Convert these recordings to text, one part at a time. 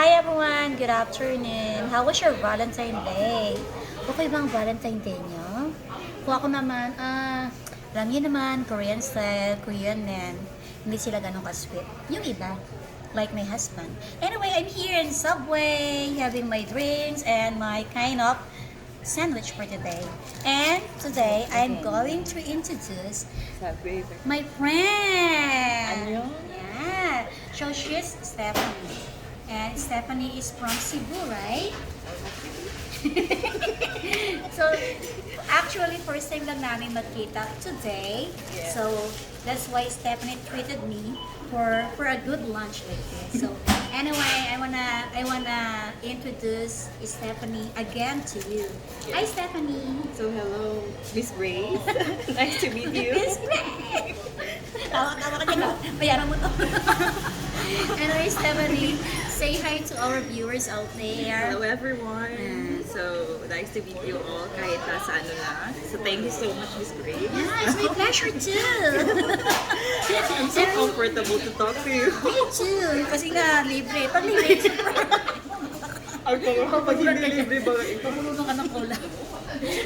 Hi everyone! Good afternoon! How was your Valentine Day? Okay bang Valentine Day nyo? Kung ako naman, alam niyo naman, Korean style, Korean men, hindi sila ganun ka-sweet. Yung iba, like my husband. Anyway, I'm here in Subway, having my drinks and my kind of sandwich for today. And today, I'm going to introduce my friend. Annyeong. Yeah. So she's Stephanie. And Stephanie is from Cebu, right? So, actually, first time lang namin magkita today. Yeah. So, that's why Stephanie treated me for a good lunch like this. So, anyway, I wanna introduce Stephanie again to you. Yeah. Hi, Stephanie. So hello, Miss Grace. Nice to meet you. Miss Grace. Tawa ka dyan. Bayaran mo to. Anyway, Stephanie, say hi to our viewers out there. Hello everyone. So nice to meet you all kahit nasa ano lang. So thank you so much, Miss Grace. Yeah, it's my pleasure too. I'm so comfortable to talk to you. Me too. Kasi nga, libre. Pag libre, Ang pag hindi libre ba? pumulungan ka ng cola.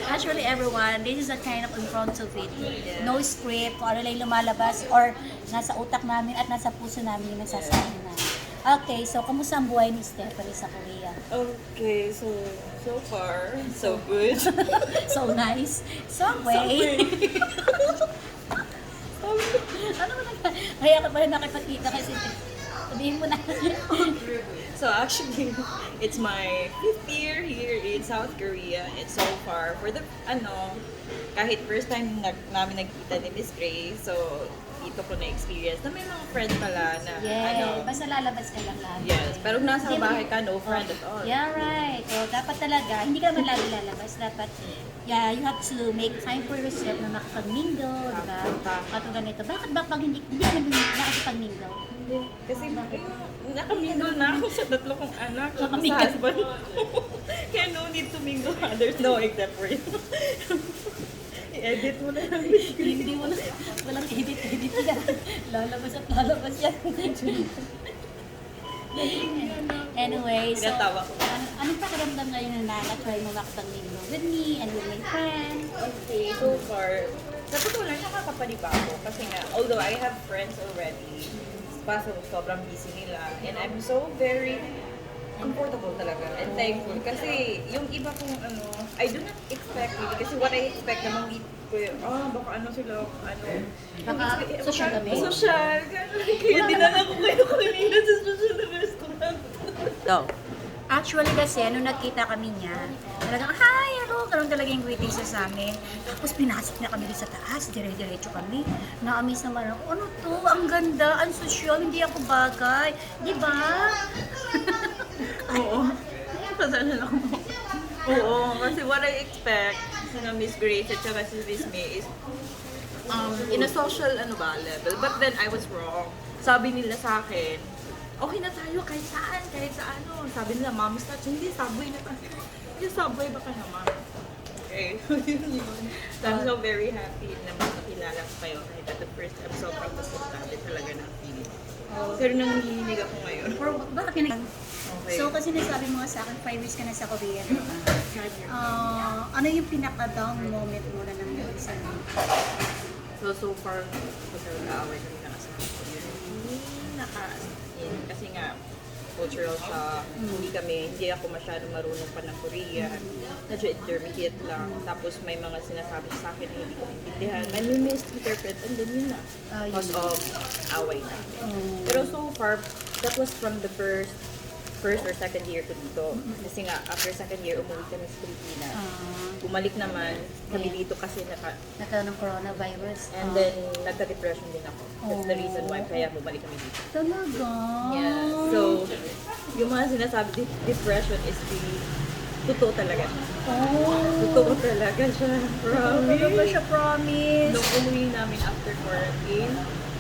Actually, everyone, this is a kind of impromptu video. No script, kung ano lang lumalabas or nasa utak namin at nasa puso namin yung nagsasabi namin. Okay, so kamusta ang buhay ni Stephanie sa Korea? Okay, so far, so good. So nice. Subway. Ano mo nag... Kaya ka pala nakipagkita kasi sabihin mo na. So actually, it's my 5th year here in South Korea. And so far, for the, kahit first time namin nagkita ni Miss Grace, so dito ko na-experience na may mga friends pala na, Yes, basta lalabas ka lang lagi. yes, pero kung nasa Hindi mo- bahay ka, no friend at all. Yeah, right. So, dapat talaga, hindi ka naman lagi lalabas. Dapat, yeah, you have to make time for yourself na makapag-mingle, diba? Katong ganito. Bakit ba pag hindi ka naman nakapag-mingle? Kasi nakamingle na ako sa 3 kong anak, sa Nakamingle. husband. Kaya no need to mingle others, no, except for you. I-edit mo na lang. Hindi mo na, walang edit yan. Lalabas at lalabas yan. Anyway, so, Tinatawa ko. anong pakiramdam ngayon na na-try mo makapag-mingle with me and with my friend? Okay, so far, sa totoo lang, nakakapanibago. Kasi nga, although I have friends already, kaso sobrang busy nila. And I'm so very comfortable talaga and thankful. Kasi yung iba kong I do not expect really. Kasi what I expect na mag-meet ko yun, baka sila, Baka social kami? Social. Kaya dinala ko kayo kanina sa social na restaurant. No. Actually kasi, nung nagkita kami niya, talagang, hi, hello, karoon talaga yung greeting sa amin. Tapos pinasok niya kami dito sa taas, dire-diretso kami. Na-amaze naman ako, ano to, ang ganda, ang social, hindi ako bagay. Di ba? Oo. Pasensya na ako. Oo, kasi what I expect sa Miss Grace at saka si Miss May is in a social level. But then I was wrong. Sabi nila sa akin, okay na tayo kahit saan, Sabi nila, Mommy's Touch, hindi, Subway na tayo. Yung Subway baka naman. Okay, so yun. So I'm so very happy na makakilala ko kayo kahit at the first I'm so komportable talaga ng feeling. Pero nanginginig ako ngayon. Or bakit ka na? Okay. So kasi nasabi mo nga sa akin, 5 years ka na sa Korea. Ano yung pinaka-down moment mo na nangyari sa amin? So far, kasi nag-aaway kami na kasama ko yun. Hindi kasi nga, cultural shock. Hindi ako masyadong marunong pa ng Korean. Medyo intermediate lang. Tapos may mga sinasabi sa akin na hindi ko maintindihan. And we misinterpret and then yun na. Because of away natin. Pero so far, that was from the first or second year ko dito. Kasi nga, after second year, umuwi kami sa Pilipinas. Bumalik naman kami dito kasi Nagkaroon ng coronavirus. and then nagka-depression din ako. That's the reason why kaya bumalik kami dito. Talaga? Yeah. So, yung mga sinasabi depression is really totoo talaga siya. Totoo talaga siya. Promise. Ano ba siya, promise? Nung umuwi namin after quarantine,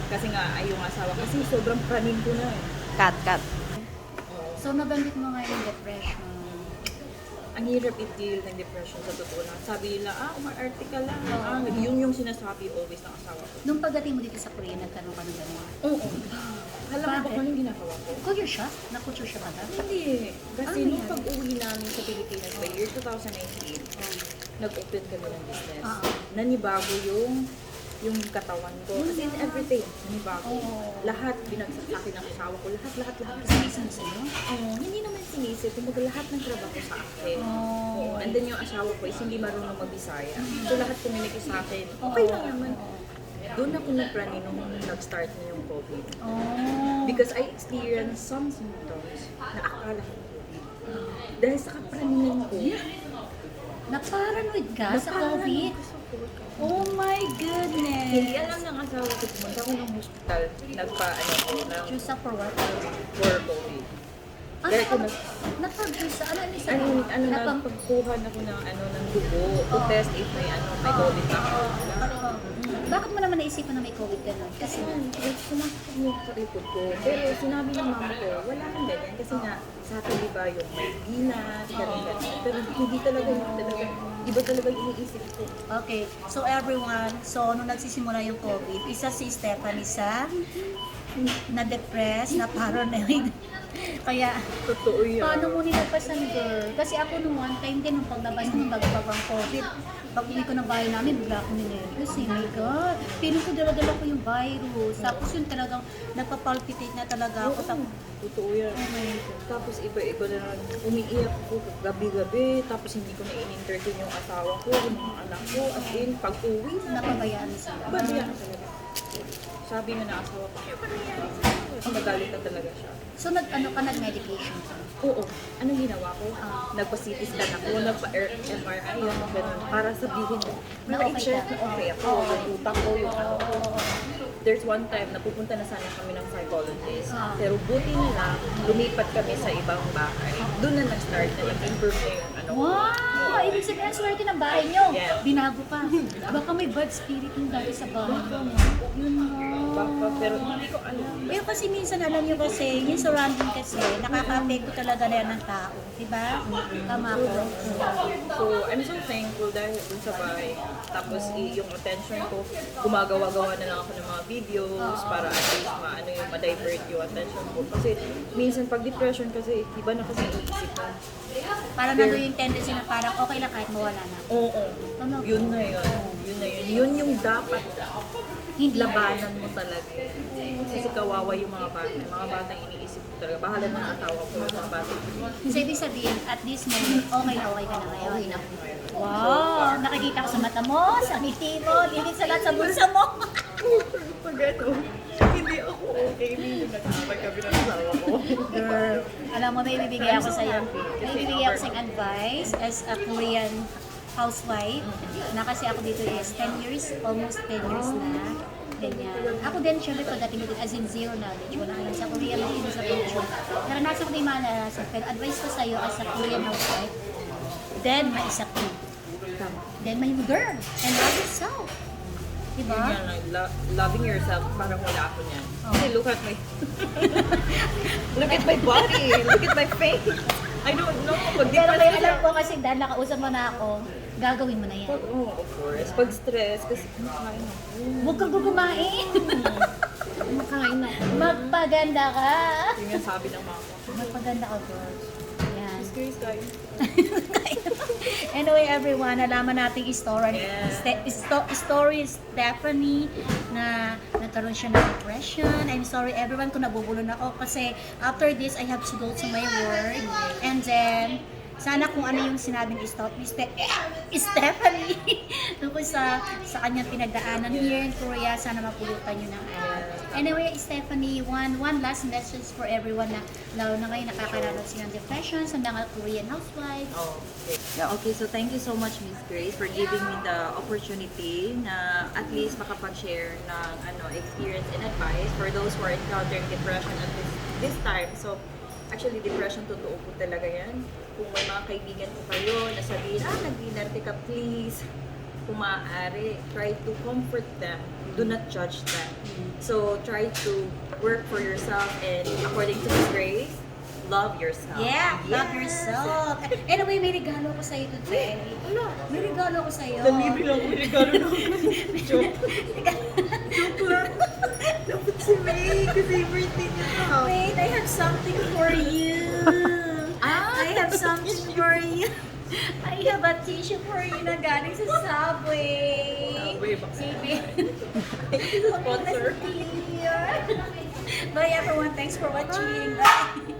kasi nga ay yung asawa, kasi sobrang praning ko na eh. Cut. So, nabanggit mo nga yung depression. ang hirap i-deal ng depression sa totoo lang. Sabi nila, umaarte ka lang. Yun yung sinasabi always ng asawa ko. Nung pagdating mo dito sa Korea, nagkaroon ka ng gano'n? Oo. Alam mo ba Bakit? kung anong ginagawa ko? Culture shock? Na-culture shock ka ba? Hindi. Kasi Ano nung yan? pag-uwi namin sa Pilipinas by year 2019, nag-open kami ng business. Ah. Nanibago yung katawan ko. As in everything, nanibago. Oo. Lahat binagsak sa akin ng asawa ko. Lahat. Sinisin sa'yo? Hindi naman sinisip. Kumbaga lahat ng trabaho sa akin. Oh. Oo. And then yung asawa ko is hindi marunong mag-Bisaya. So lahat communicate sa akin. Okay lang naman. Doon ako nagplani nung nag-start na yung COVID. Oh. Because I experienced some symptoms na akala ko COVID. Dahil sa kapraningan ko, Na-paranoid ka sa naparaan COVID? ako sa COVID. Oh my goodness! Hindi alam ng asawa ko, pumunta ako ng hospital, nagpa-ano ko ng Choose up for what? for COVID. Dahil ko Napag-isa? Ano yung isa? nagpagkuha ako ng dugo to test if may COVID na ako. Bakit mo naman naisipan na may COVID ka nun? Kasi Sumasakit yung sa ipod ko. Pero sinabi ng mama ko, wala kang ganyan. Kasi nga, sa akin diba yung may binat, ganyan. Pero hindi talaga iba talaga yung iniisip ko. okay, so everyone, so nung nagsisimula yung COVID, isa si Stephanie sa na-depress, na-paranoid. Kaya, Totoo yan. paano mo nilapasan, girl? Kasi ako nung one time din, nung paglabas ng bagbang COVID, pag uwi ko ng bahay namin, bigla ako ninervous. My God, feeling ko dala-dala ko yung virus. Tapos yun talagang nagpa-palpitate na talaga ako. Tapos, Totoo yan. oh my God. Tapos iba-iba na lang, umiiyak ako gabi-gabi, tapos hindi ko na in-entertain yung asawa ko, yung mga anak ko, as in, pag-uwi na. Napabayaan sila. Babayaan talaga. Sabi nga na asawa ko, ano nangyari sa'yo? Magalit na talaga siya. So, nag-medication ka? Oo. Anong ginawa ko? Nagpa-CT scan ako, nagpa-MRI, ganun, para sabihin mo, Na para okay i-check ka? na okay ako, yung utak ko, yung ano ko. There's one time na pupunta na sana kami ng psychologist. Pero buti na lang, lumipat kami sa ibang bahay. Doon na nag-start na nag-improve na yung ano ko. Wow! Ibig sabihin, ang swerte ng bahay nyo. Yeah. Binago ka. Baka may bad spirit yung dati sa bahay ko. Yun nga. Pero hindi ko alam. Pero kasi minsan alam nyo kasi, yung surrounding kasi, nakaka-apekto talaga na yan ng tao. Diba? Tama ko. So, I'm so thankful dahil dun sa bahay. Tapos yung attention ko, gumagawa-gawa na lang ako ng mga videos para at least maano yung ma-divert yung attention ko. Kasi minsan pag depression kasi, iba na kasi iisip mo. Parang nandun yung tendency na parang okay lang kahit mawala na. Oo. Tama ko. Yun na yun. Yun na yun. Yun yung dapat Hindi labanan mo talaga. Kasi kawawa yung mga bata. Yung mga bata iniisip mo talaga. Bahala na ang asawa ko yung mga bata. So, ibig sabihin, at this moment, okay na okay ka na ngayon. Wow! Nakikita ko sa mata mo, sa ngiti mo, limit sa lahat sa bulsa mo. Pag ano, hindi ako okay. Hindi yung nag-sabay kami ng asawa ko. Girl, alam mo, may bibigay ako sa'yo. May bibigay ako sa'yo advice as a Korean housewife. Na kasi ako dito is 10 years, almost 10 years na. Ganyan. Ako din, syempre, pagdating ko din, as in zero knowledge. Wala alam sa Korean, hindi sa culture. Naranasan ko din yung mga naranasan. Pero advice ko sa'yo as a Korean housewife, then maisap mo. Then may girl, and love yourself. Diba? Yun yan, like, loving yourself, parang wala ako niyan. Kasi look at my look at my body, look at my face. I don't know. Pero may alam ko kasi dahil nakausap mo na ako, gagawin mo na yan. Oo, of course. Pag stress, kasi kumakain ako. Huwag kang gugumain. Kumakain ako. Magpaganda ka. Yun yung sabi ng mama. Magpaganda ka, girl. Yan. Grace, guys. Anyway, everyone, nalaman natin story. Yeah. Story Stephanie na nagkaroon siya ng depression. I'm sorry everyone kung nabubulol ako kasi after this, I have to go to my work. And then, sana kung ano yung sinabi ni Stephanie tungkol sa kanyang pinagdaanan here in Korea, sana mapulutan nyo ng aral. Anyway, Stephanie, one last message for everyone na lalo na ngayon nakakaranas sila ng depression sa mga Korean housewives. Oh, okay. Yeah, okay, so thank you so much, Miss Grace, for giving me the opportunity na at least makapag-share ng experience and advice for those who are encountering depression at this time. So, actually, depression, totoo po talaga yan. Kung may mga kaibigan po kayo na sabihin, nag-dinarte ka, please. Kung maaari, try to comfort them. Do not judge them. So, try to work for yourself and according to Miss Grace, love yourself. Yeah, love Yes. yourself. Anyway, may regalo ko sa'yo today. Wala. May regalo ko sa'yo. Nalibre lang ko regalo na joke. Joke lang. Dapat si May, kasi birthday niya na. Wait, I have something for you. I have something for you. I have a tissue for you na galing sa Subway. Subway, baka Sige. Sponsor. Bye everyone. Thanks for watching. Bye.